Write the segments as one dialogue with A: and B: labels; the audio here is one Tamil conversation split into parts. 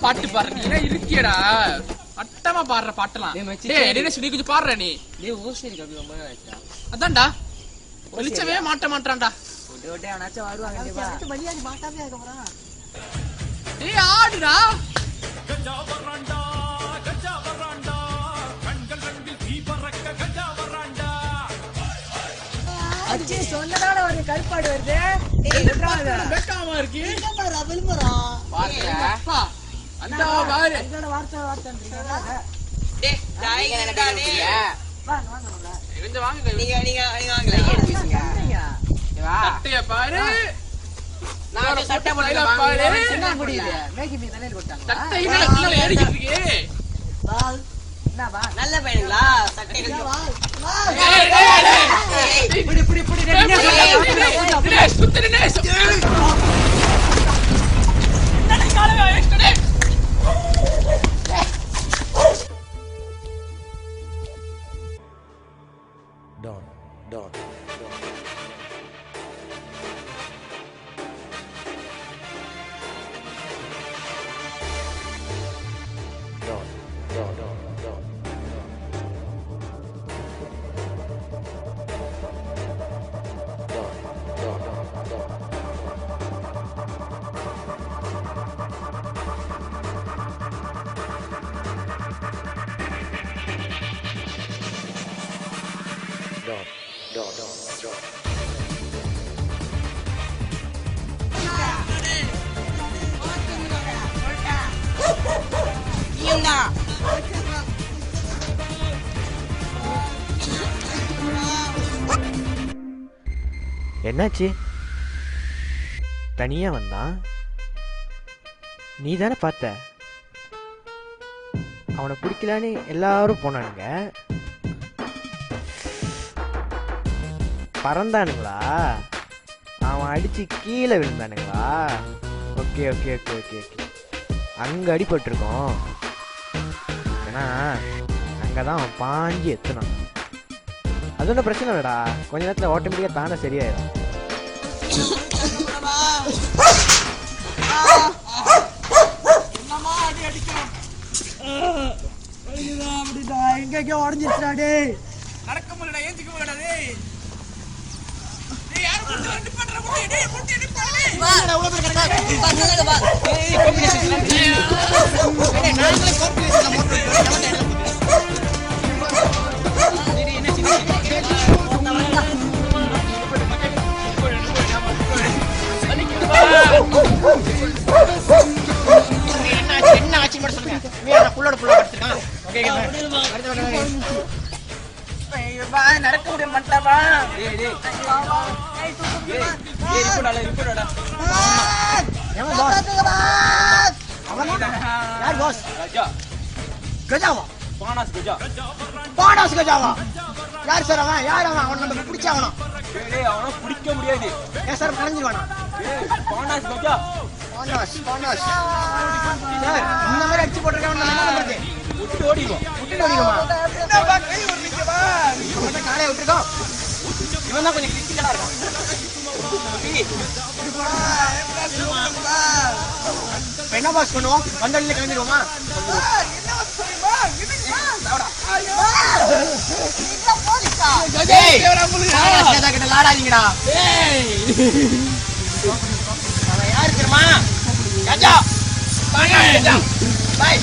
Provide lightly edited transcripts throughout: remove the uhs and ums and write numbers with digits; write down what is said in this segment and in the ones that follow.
A: பாட்டு பாடுற நீ என்ன இருக்கியடா அட்டமா பாடுற பாட்டலாம் நீ கொஞ்சம் பாடுற நீ அதான்டா வெளிச்சவே மாட்ட மாட்டான்டா ஏய் ஆடுடா
B: அச்சி சொன்னதால ஒரு கருப்பாடு வருது
A: வெக்காம இருக்கு
B: வார்த்தை
C: டேய் டாய் என்னடா
A: கொஞ்சம் வாங்க
C: நீங்க வாங்க
B: வா
A: சட்டைய பாரு
C: நான் சட்டை போடல பாரு
B: என்ன முடியுது மேகி மீ தலையில போட்டாங்க
A: சட்டை இல்ல ஏறிக்கிட்டு இருக்கு
B: பால் என்ன பா
C: நல்ல பையனுங்களா சட்டை
B: புடி
A: தினேஷ் சுத்து தினேஷ் என்னடா காலவே ஆயிடுச்சு
D: Don. என்னாச்சு? தனியா வந்தான்? நீ தானே பார்த்த? அவனை பிடிக்கலான்னு எல்லாரும் போனானுங்க. பறந்தானுங்களா? அவன் அடிச்சு கீழே விழுந்தானுங்களா? ஓகே அங்க அடிபட்டிருக்கோம். ஏன்னா அங்கதான் அவன் பாஞ்சி எத்தனான். அது ஒன்றும் பிரச்சனை இல்லடா, கொஞ்ச நேரத்தில் ஆட்டோமேட்டிக்காக தானே சரியாயிடும்.
B: எங்கேயோ உடஞ்சிருச்சுடா டேய்.
A: நடக்க முடியல ஏஞ்சிக்க முடியல டேய். டேய் யார் போட்டு ரெண்டு பண்ற போடு டேய் போட்டு ரெண்டு பண்ணு.
C: வா நான் உள்ள போய் கிடக்கா. பசங்க வா. ஏய் காம்பினேஷன் டேய் நாங்களே காம்பினேஷன்ல போட்டு என்ன ஆச்சு மட்டும் சொல்லுங்க. நான் புள்ளோட புள்ள படுத்துறேன். ஓகே
A: வா நடக்க முடிய மாட்டாவா? டேய் இருக்குடா.
B: எவன் பாஸ்? யார் பாஸ்? கஜாவா? பானாஸ் கஜாவா? யார் சார் அவன்? அவன் நம்ம பிடிச்சவனா?
A: டேய் அவன பிடிக்க முடியாது.
B: ஏன் sir கலஞ்சிருவானா?
A: Banach Gaja.
B: Banach. Sir இந்த மாதிரி அடிச்சு போட்டுருக்கவன் என்ன பண்றது?
A: விட்டு ஓடிடுவோம்.
B: என்னப்பா கை விட்டுக்கவா? இவன் காலைய விட்டுருக்கான்.
A: இவன் தான் கொஞ்சம் கிரிட்டிக்கலா இருக்கான்.
B: என்ன பாஸ் பண்ணுவோம்? வந்தவழியில கிளம்பிடுவோமா?
C: லாடாதீங்கடா. அவன் யாரு தெரியுமா? கஜா. பாய்.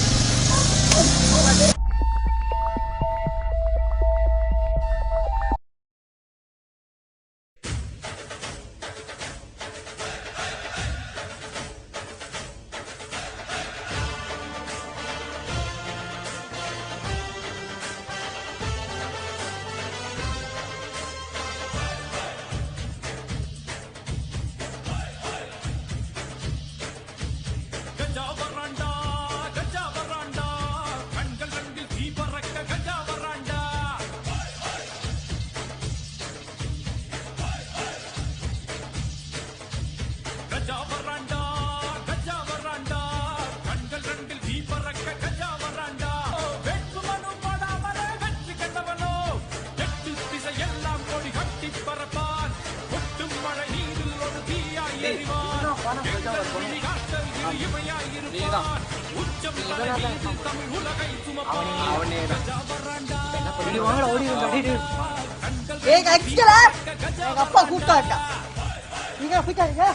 A: நீ
B: தான் அவனே தான்.
D: நீ வாங்கடா ஓடிடு
C: ஏய் ஆக்சுவலா எங்க அப்பா கூப்பிட்டாட்டா நீங்க போயிட்டாருங்க